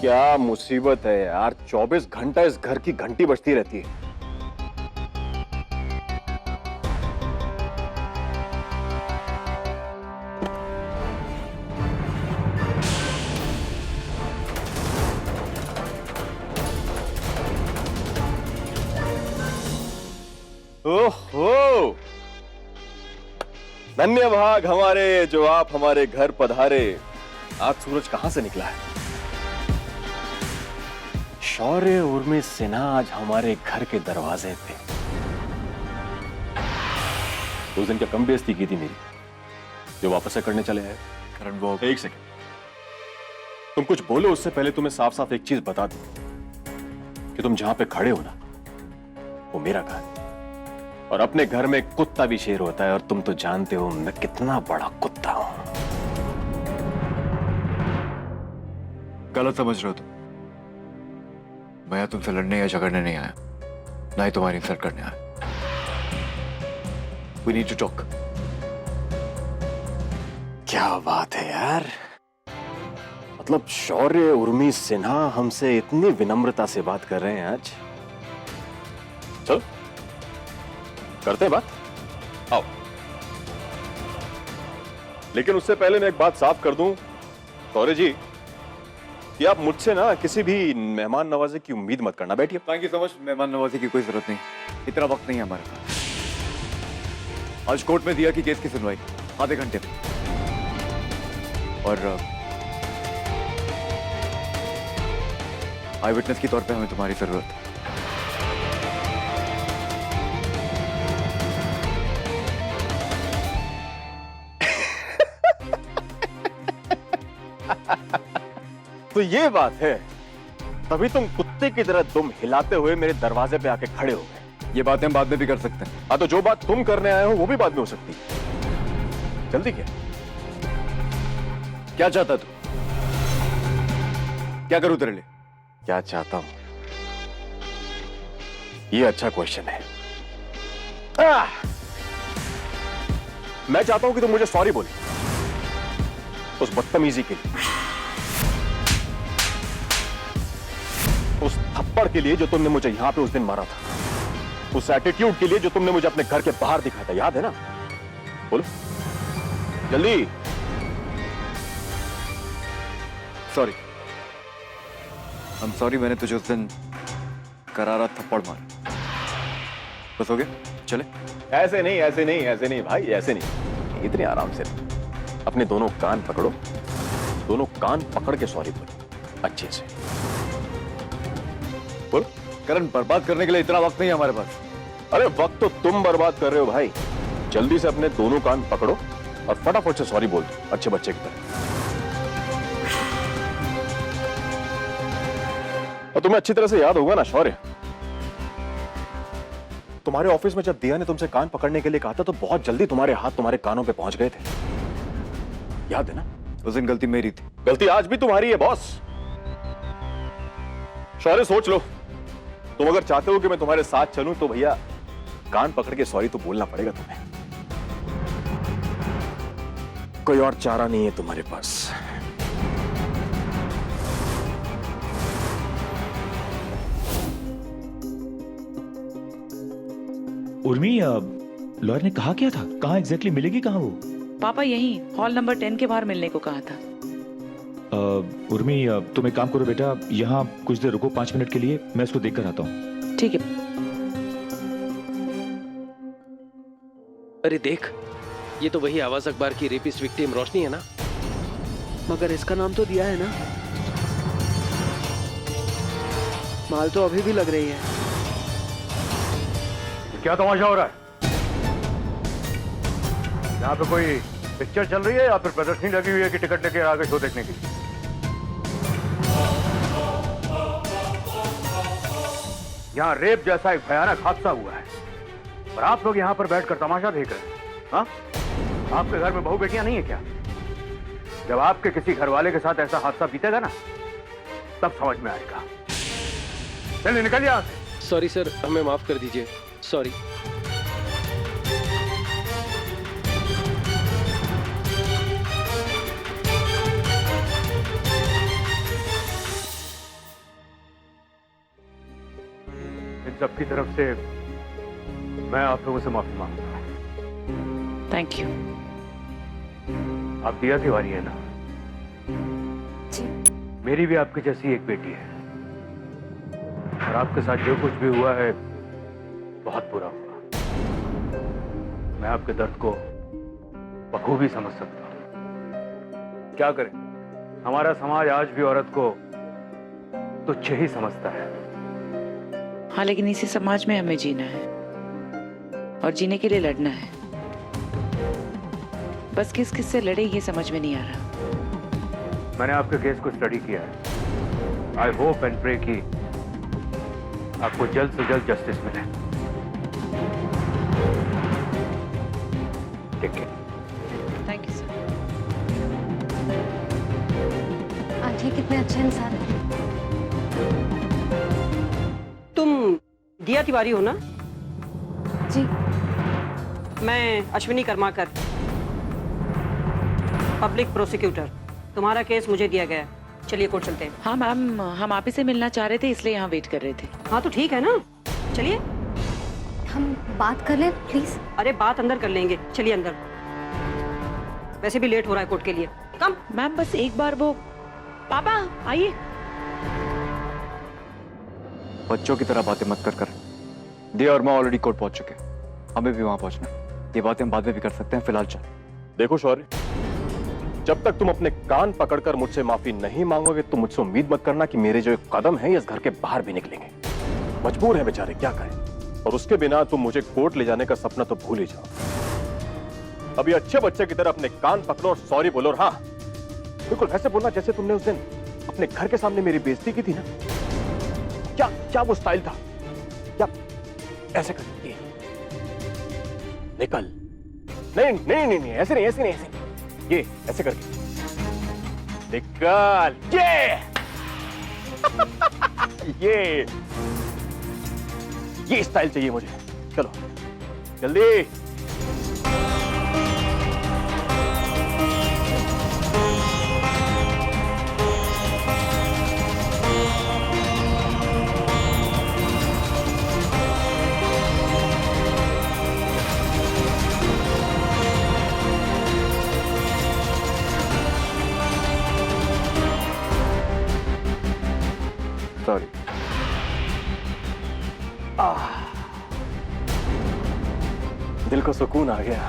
क्या मुसीबत है यार, 24 घंटा इस घर की घंटी बजती रहती है। ओहो, धन्य भाग हमारे जो आप हमारे घर पधारे। आज सूरज कहां से निकला है? शौर्य उर्मी सिन्हा आज हमारे घर के दरवाजे पे। उस दिन क्या कम बेइज्जती की थी मेरी जो वापस से करने चले आए? करण वो एक सेकंड, तुम कुछ बोलो उससे पहले तुम्हें साफ साफ एक चीज बता दूं कि तुम जहां पे खड़े हो ना, वो मेरा घर है। और अपने घर में कुत्ता भी शेर होता है, और तुम तो जानते हो मैं कितना बड़ा कुत्ता हूं। गलत समझ रहे हो तुम। मैं यहाँ तुमसे लड़ने या झगड़ने नहीं आया, ना ही तुम्हारी इंसल्ट करने आया। We need to talk. क्या बात है यार, मतलब शौर्य उर्मी सिन्हा हमसे इतनी विनम्रता से बात कर रहे हैं आज। चलो करते हैं बात, आओ। लेकिन उससे पहले मैं एक बात साफ कर दूं शौर्य जी, कि आप मुझसे ना किसी भी मेहमान नवाजी की उम्मीद मत करना। बैठिए। Thank you so much. मेहमान नवाजी की कोई जरूरत नहीं, इतना वक्त नहीं है हमारे पास। आज कोर्ट में दिया कि केस की सुनवाई आधे घंटे में, और आई विटनेस के तौर पे हमें तुम्हारी जरूरत है। तो ये बात है, तभी तुम कुत्ते की तरह दुम हिलाते हुए मेरे दरवाजे पे आके खड़े हो गए। ये बातें हम बाद में भी कर सकते हैं। हाँ, तो जो बात तुम करने आए हो वो भी बाद में हो सकती है। जल्दी क्या चाहता तू? क्या करूं तेरे लिए? क्या चाहता हूं, ये अच्छा क्वेश्चन है। मैं चाहता हूं कि तुम मुझे सॉरी बोले उस बदतमीजी के लिए, उस थप्पड़ के लिए जो तुमने मुझे यहां पे उस दिन मारा था, उस एटीट्यूड के लिए जो तुमने मुझे अपने घर के बाहर दिखाया था, याद है ना? बोलो जल्दी। सॉरी, I'm sorry, मैंने तुझे उस दिन करारा थप्पड़ मारा। बस हो गया, चले? ऐसे नहीं, ऐसे नहीं, ऐसे नहीं भाई, ऐसे नहीं। इतने आराम से अपने दोनों कान पकड़ो, दोनों कान पकड़ के सॉरी बोलो अच्छे से। बोलो। करण, बर्बाद करने के लिए इतना वक्त नहीं है हमारे पास। अरे वक्त तो तुम बर्बाद कर रहे हो भाई। जल्दी से अपने दोनों कान पकड़ो और फटाफट से सॉरी बोल दो अच्छे बच्चे की तरह। और तुम्हें अच्छी तरह से याद होगा ना शौर्य, तुम्हारे ऑफिस में जब दिया ने तुमसे कान पकड़ने के लिए कहा था तो बहुत जल्दी तुम्हारे हाथ तुम्हारे कानों पे पहुंच गए थे, याद है ना? उस दिन गलती मेरी थी। गलती आज भी तुम्हारी है बॉस। शौर्य सोच लो, तुम अगर चाहते हो कि मैं तुम्हारे साथ चलूं तो भैया कान पकड़ के सॉरी तो बोलना पड़ेगा तुम्हें। कोई और चारा नहीं है तुम्हारे पास। उर्मी, लॉयर ने कहा क्या था? कहाँ एग्जैक्टली मिलेगी? कहाँ वो? पापा यहीं हॉल नंबर 10 के बाहर मिलने को कहा था। उर्मी, तुम एक काम करो बेटा, यहाँ कुछ देर रुको, 5 मिनट के लिए, मैं इसको देख कर आता हूँ। ठीक है। अरे देख, ये तो वही आवाज अखबार की रेपिस्ट विक्टिम रोशनी है ना? मगर इसका नाम तो दिया है ना? माल तो अभी भी लग रही है। क्या तमाशा हो रहा है? यहाँ पे कोई पिक्चर चल रही है या फिर प्रदर्शनी लगी हुई है कि टिकट लेके आगे शो देखने की? यहाँ रेप जैसा एक भयानक हादसा हुआ है और आप लोग यहाँ पर बैठकर तमाशा देख रहे हैं। हाँ? आपके घर में बहू बेटियां नहीं है क्या? जब आपके किसी घर वाले के साथ ऐसा हादसा बीतेगा ना, तब समझ में आएगा। चलिए निकल यहाँ से। सॉरी सर, हमें माफ कर दीजिए। सॉरी। सबकी तरफ से मैं आप लोगों से माफी मांगता हूँ। Thank you. आप दिया तिवारी है ना? जी। मेरी भी आपकी जैसी एक बेटी है, और आपके साथ जो कुछ भी हुआ है बहुत बुरा हुआ। मैं आपके दर्द को बखूबी समझ सकता हूं। क्या करें, हमारा समाज आज भी औरत को तुच्छ ही समझता है। हाँ, लेकिन इसी समाज में हमें जीना है और जीने के लिए लड़ना है। बस किस किस से लड़े ये समझ में नहीं आ रहा। मैंने आपके केस को स्टडी किया है। आई होप एंड प्रे कि आपको जल्द से जल्द जस्टिस मिले। ठीक है। Thank you sir. आंटी कितने अच्छे इंसान हैं। तुम दिया तिवारी हो ना? जी। मैं अश्विनी कर्माकर, पब्लिक प्रोसिक्यूटर। तुम्हारा केस मुझे दिया गया है। चलिए कोर्ट चलते हैं। हाँ मैम, हम आप ही से मिलना चाह रहे थे, इसलिए यहाँ वेट कर रहे थे। हाँ तो ठीक है ना, चलिए। हम बात कर लें प्लीज? अरे बात अंदर कर लेंगे, चलिए अंदर। वैसे भी लेट हो रहा है कोर्ट के लिए। कम। मैम बस एक बार वो, पापा आइए। बच्चों की तरह बातें मत कर। दिया और मैं ऑलरेडी कोर्ट पहुंच चुके हैं, हमें भी वहां पहुंचना है। ये बातें हम बाद में भी कर सकते हैं, फिलहाल चल। देखो शौर्य, जब तक तुम अपने कान पकड़कर मुझसे माफी नहीं मांगोगे तो मुझसे उम्मीद मत करना कि मेरे जो कदम हैं इस घर के बाहर भी निकलेंगे। मजबूर है बेचारे, क्या करें। और उसके बिना तुम मुझे कोर्ट ले जाने का सपना तो भूल ही जाओ। अभी अच्छे बच्चे की तरह अपने कान पकड़ो और सॉरी बोलो। और हाँ, बिल्कुल वैसे बोलना जैसे तुमने उस दिन अपने घर के सामने मेरी बेइज्जती की थी ना। क्या वो स्टाइल था? क्या ऐसे करके निकल? नहीं, ऐसे नहीं। ये ऐसे करके निकाल। ये स्टाइल चाहिए मुझे। चलो जल्दी। सॉरी। दिल को सुकून आ गया।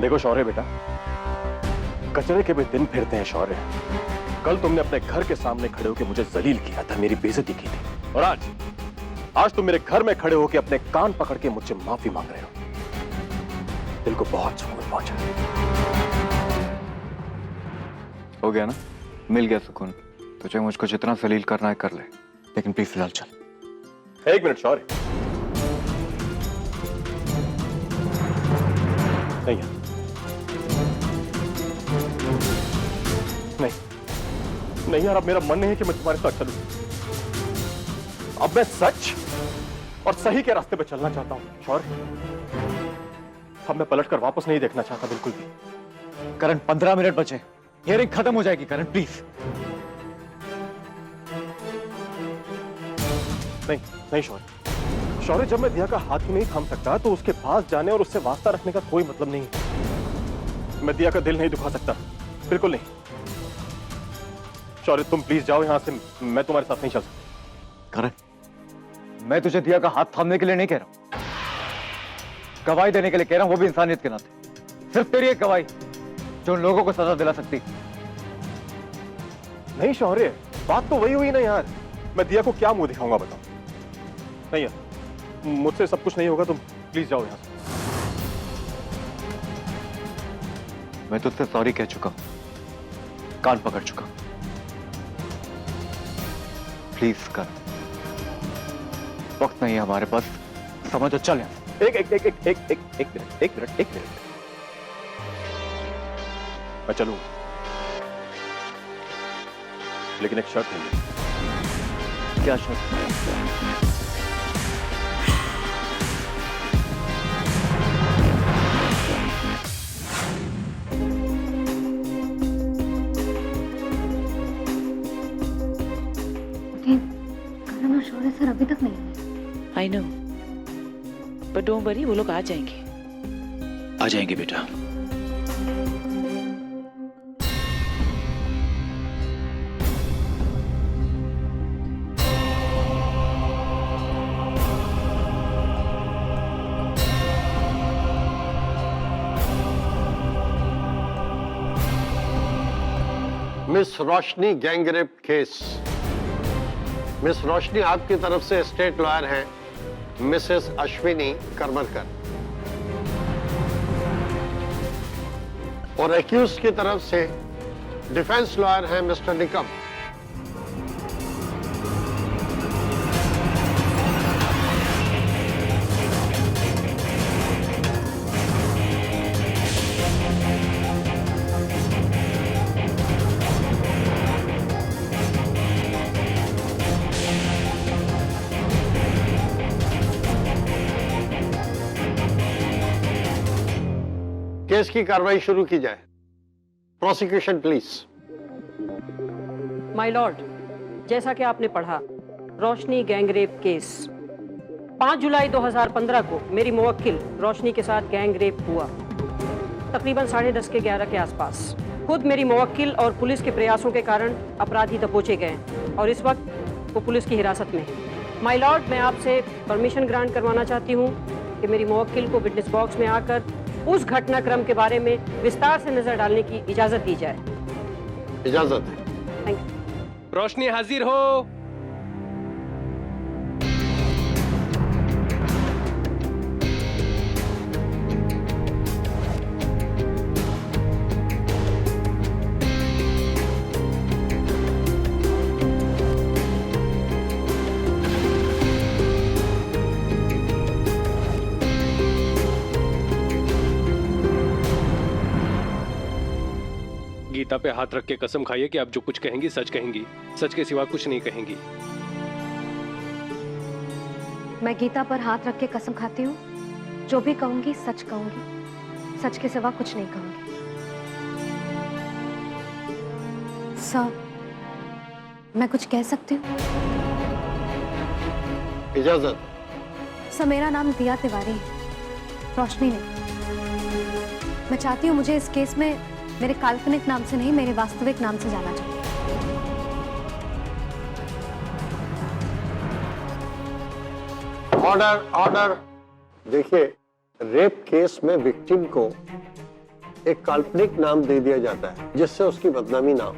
देखो शौर्य बेटा, कचरे के भी दिन फिरते हैं शौर्य। कल तुमने अपने घर के सामने खड़े होकर मुझे जलील किया था, मेरी बेइज्जती की थी। और आज तुम मेरे घर में खड़े होकर अपने कान पकड़ के मुझसे माफी मांग रहे हो। दिल को बहुत सुकून पहुंचा। हो गया ना, मिल गया सुकून। तुझे मुझको जितना जलील करना है कर ले, लेकिन प्लीज फिलहाल चल। एक मिनट शौर्य, नहीं यार, नहीं यार, अब मेरा मन नहीं है कि मैं तुम्हारे साथ चलूं। अब मैं सच और सही के रास्ते पे चलना चाहता हूं शौर्य। अब मैं पलट कर वापस नहीं देखना चाहता बिल्कुल भी। करण, 15 मिनट बचे, हियरिंग खत्म हो जाएगी। करण प्लीज। नहीं शौर्य, जब मैं दिया का हाथ ही नहीं थाम सकता तो उसके पास जाने और उससे वास्ता रखने का कोई मतलब नहीं है। मैं दिया का दिल नहीं दुखा सकता, बिल्कुल नहीं। शौर्य तुम प्लीज जाओ यहां से, मैं तुम्हारे साथ नहीं चल सकता। करण, मैं तुझे दिया का हाथ थामने के लिए नहीं कह रहा हूं, गवाही देने के लिए कह रहा हूं, वो भी इंसानियत के नाते। सिर्फ तेरी एक गवाही जो उन लोगों को सजा दिला सकती। नहीं शौर्य, बात तो वही हुई ना यार। मैं दिया को क्या मुंह दिखाऊंगा बताओ। नहीं यार, मुझसे सब कुछ नहीं होगा, तुम प्लीज जाओ यहां से। मैं तुझसे सॉरी कह चुका हूं, कान पकड़ चुका हूं। प्लीज कर, वक्त नहीं है हमारे पास, समझ। चल यहां से। एक मिनट। मैं चलूंगा, लेकिन एक शर्त है। क्या शर्त? फिर अभी तक नहीं आए? I know, but don't worry, वो लोग आ जाएंगे। आ जाएंगे बेटा। मिस रोशनी गैंगरेप केस। मिस रोशनी आपकी तरफ से स्टेट लॉयर हैं मिसेस अश्विनी करमरकर, और एक्यूज की तरफ से डिफेंस लॉयर हैं मिस्टर निकम। केस की कार्रवाई शुरू की जाए। Prosecution please. माय लॉर्ड, जैसा कि आपने पढ़ा, रोशनी गैंगरेप केस 5 जुलाई 2015 को मेरी मुवक्किल रोशनी के साथ गैंगरेप हुआ, तकरीबन 10:30 के 11 के आसपास। खुद मेरी मुवक्किल और पुलिस के प्रयासों के कारण अपराधी दबोचे गए और इस वक्त वो पुलिस की हिरासत में है। माय लॉर्ड, मैं आपसे परमिशन ग्रांट करवाना चाहती हूँ कि मेरी मुवक्किल को विटनेस बॉक्स में आकर उस घटनाक्रम के बारे में विस्तार से नजर डालने की इजाजत दी जाए। इजाजत है। Thank you. रोशनी हाजिर हो। गीता पे हाथ रख के कसम खाइए कि आप जो कुछ कहेंगी सच कहेंगी, सच के सिवा कुछ नहीं कहेंगी। मैं गीता पर हाथ रख के कसम खाती हूँ, जो भी कहूंगी सच कहूंगी, सच के सिवा कुछ नहीं कहूंगी। सर, मैं कुछ कह सकती हूँ? इजाजत। सर, मेरा नाम दिया तिवारी है, रोशनी नहीं। मैं चाहती हूँ मुझे इस केस में मेरे काल्पनिक नाम से नहीं, मेरे वास्तविक नाम से जाना चाहिए। Order, order. देखिए, रेप केस में विक्टिम को एक काल्पनिक नाम दे दिया जाता है जिससे उसकी बदनामी ना हो।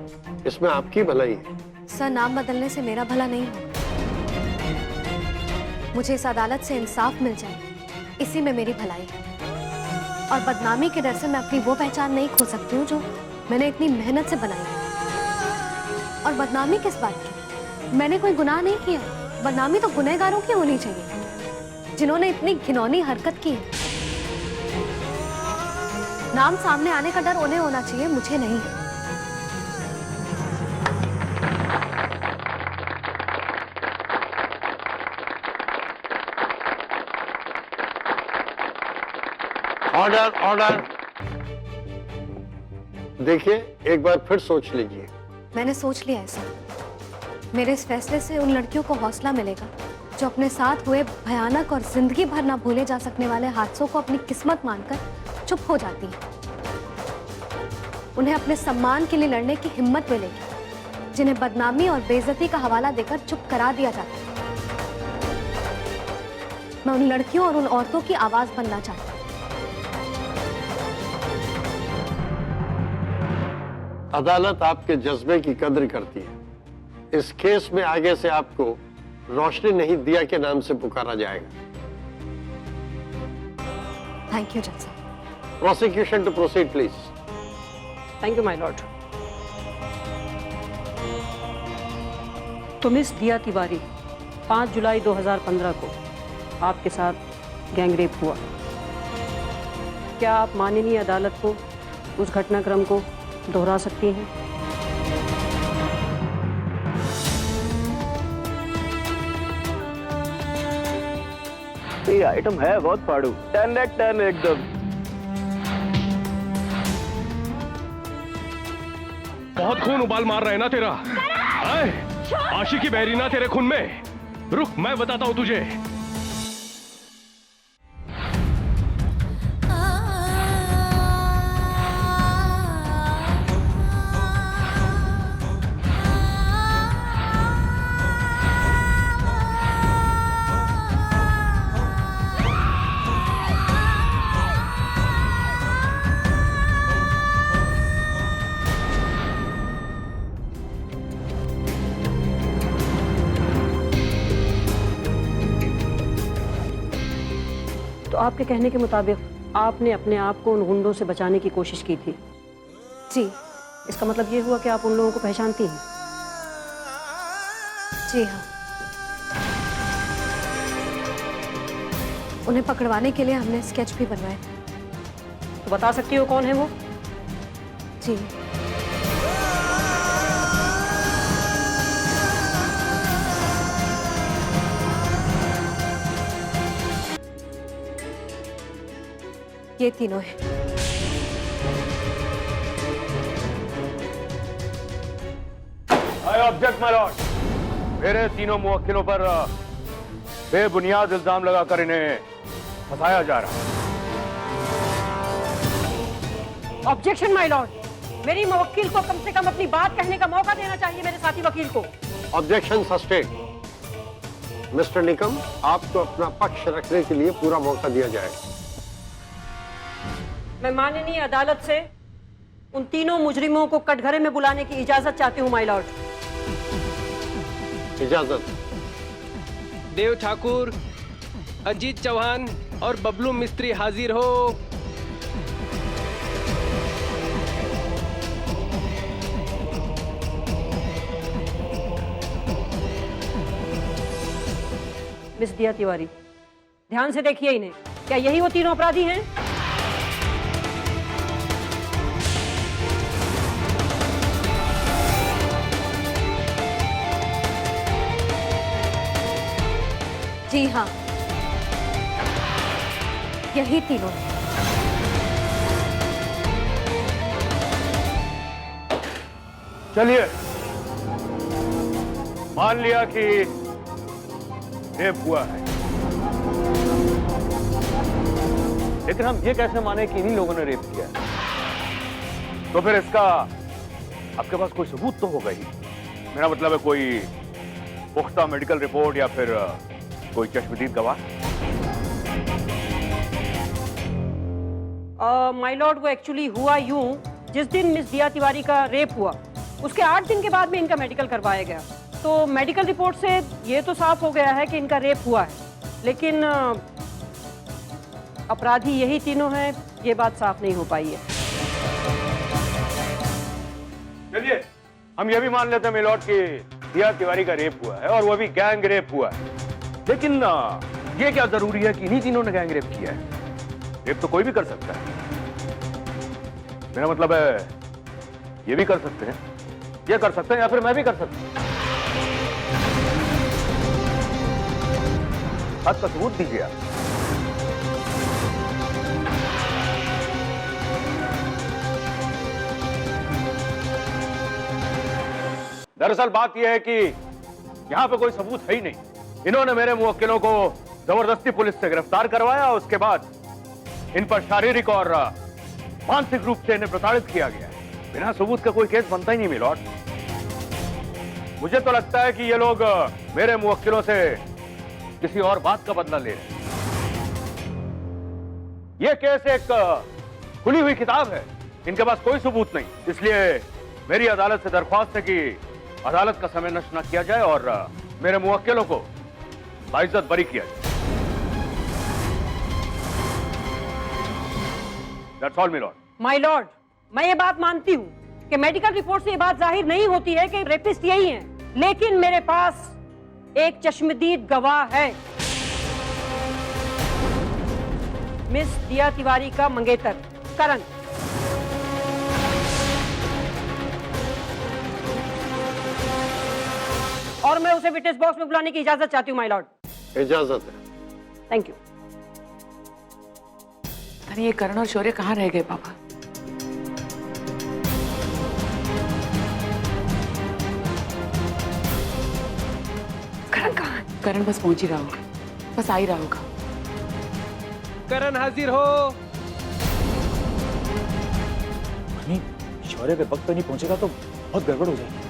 इसमें आपकी भलाई है। सर, नाम बदलने से मेरा भला नहीं हो। मुझे इस अदालत से इंसाफ मिल जाए, इसी में मेरी भलाई है। और बदनामी के डर से मैं अपनी वो पहचान नहीं खो सकती हूँ जो मैंने इतनी मेहनत से बनाई है। और बदनामी किस बात की? मैंने कोई गुनाह नहीं किया। बदनामी तो गुनहगारों की होनी चाहिए, जिन्होंने इतनी घिनौनी हरकत की है। नाम सामने आने का डर उन्हें होना चाहिए, मुझे नहीं। Order, order. देखिए, एक बार फिर सोच लीजिए। मैंने सोच लिया है सर। मेरे इस फैसले से उन लड़कियों को हौसला मिलेगा जो अपने साथ हुए भयानक और जिंदगी भर ना भूले जा सकने वाले हादसों को अपनी किस्मत मानकर चुप हो जाती है। उन्हें अपने सम्मान के लिए लड़ने की हिम्मत मिलेगी, जिन्हें बदनामी और बेइज्जती का हवाला देकर चुप करा दिया जाता है। मैं उन लड़कियों और उन औरतों की आवाज बनना चाहती हूँ। अदालत आपके जज्बे की कद्र करती है। इस केस में आगे से आपको रोशनी नहीं दिया के नाम से पुकारा जाएगा। थैंक यू जज साहब। Prosecution to proceed please. Thank you my lord. तो मिस दिया तिवारी, 5 जुलाई 2015 को आपके साथ गैंगरेप हुआ। क्या आप माननीय अदालत को उस घटनाक्रम को दोहरा सकती हैं? ये आइटम है बहुत फाड़ू। 10 एकदम। बहुत खून उबाल मार रहा है ना तेरा? आशिकी बहरी ना तेरे खून में? रुक, मैं बताता हूं तुझे। तो आपके कहने के मुताबिक आपने अपने आप को उन गुंडों से बचाने की कोशिश की थी। जी। इसका मतलब ये हुआ कि आप उन लोगों को पहचानती हैं। जी हाँ, उन्हें पकड़वाने के लिए हमने स्केच भी बनवाए थे। तो बता सकती हो कौन है वो? जी। ये तीनों हैं। आई ऑब्जेक्ट माय लॉर्ड, मेरे तीनों मुवक्किलों पर बेबुनियाद इल्जाम लगाकर इन्हें फंसाया जा रहा है। ऑब्जेक्शन माय लॉर्ड, मेरी मुवक्किल को कम से कम अपनी बात कहने का मौका देना चाहिए मेरे साथी वकील को। Objection sustain. मिस्टर निकम, आपको अपना पक्ष रखने के लिए पूरा मौका दिया जाएगा। मैं माननीय अदालत से उन तीनों मुजरिमों को कटघरे में बुलाने की इजाजत चाहती हूँ माय लॉर्ड। इजाजत। देव ठाकुर, अजीत चौहान और बबलू मिस्त्री हाजिर हो। मिस दिया तिवारी, ध्यान से देखिए इन्हें। क्या यही वो तीनों अपराधी हैं? जी हाँ, यही तीनों। चलिए, मान लिया कि रेप हुआ है, लेकिन हम ये कैसे माने कि इन्हीं लोगों ने रेप किया है? तो फिर इसका आपके पास कोई सबूत तो होगा ही। मेरा मतलब है कोई पुख्ता मेडिकल रिपोर्ट या फिर कोई चश्मदीद गवाह। माय लॉर्ड, वो एक्चुअली हुआ यूं, जिस दिन मिस दिया तिवारी का रेप हुआ उसके 8 दिन के बाद में इनका मेडिकल करवाया गया। तो मेडिकल रिपोर्ट से ये तो साफ हो गया है कि इनका रेप हुआ है, लेकिन अपराधी यही तीनों हैं, ये बात साफ नहीं हो पाई है। चलिए, हम ये भी मान लेते हैं मिलॉर्ड कि दिया तिवारी का रेप हुआ है और वो भी गैंग रेप हुआ है, लेकिन ये क्या जरूरी है कि इन्हीं तीनों ने गैंग रेप किया है? रेप तो कोई भी कर सकता है। मेरा मतलब है ये भी कर सकते हैं, ये कर सकते हैं, या फिर मैं भी कर सकता हूं। हद का सबूत दीजिए आप। दरअसल बात यह है कि यहां पे कोई सबूत है ही नहीं। इन्होंने मेरे मुवक्किलों को जबरदस्ती पुलिस से गिरफ्तार करवाया, उसके बाद इन पर शारीरिक और मानसिक रूप से इन्हें प्रताड़ित किया गया। बिना सबूत का कोई केस बनता ही नहीं मिलॉर्ड। मुझे तो लगता है कि ये लोग मेरे मुवक्किलों से किसी और बात का बदला ले रहे हैं। ये केस एक खुली हुई किताब है, इनके पास कोई सबूत नहीं। इसलिए मेरी अदालत से दरख्वास्त है कि अदालत का समय नष्ट न किया जाए और मेरे मुवक्किलों को बाइज्जत बरी किया जाए। That's all, my lord. My Lord, मैं ये बात मानती हूँ कि मेडिकल रिपोर्ट से ये बात जाहिर नहीं होती है कि रेपिस्ट यही हैं, लेकिन मेरे पास एक चश्मदीद गवाह है, मिस दिया तिवारी का मंगेतर करण। और मैं उसे विटनेस बॉक्स में बुलाने की इजाजत चाहती हूँ माय लॉर्ड। इजाजत है। Thank you. अरे ये करण और शौर्य कहाँ रह गए पापा? करण कहाँ है? करण बस पहुंच ही रहा होगा, बस आ ही रहा होगा। करण हाजिर हो। शौर्य पे वक्त पे नहीं पहुंचेगा तो बहुत गड़बड़ हो जाएगी।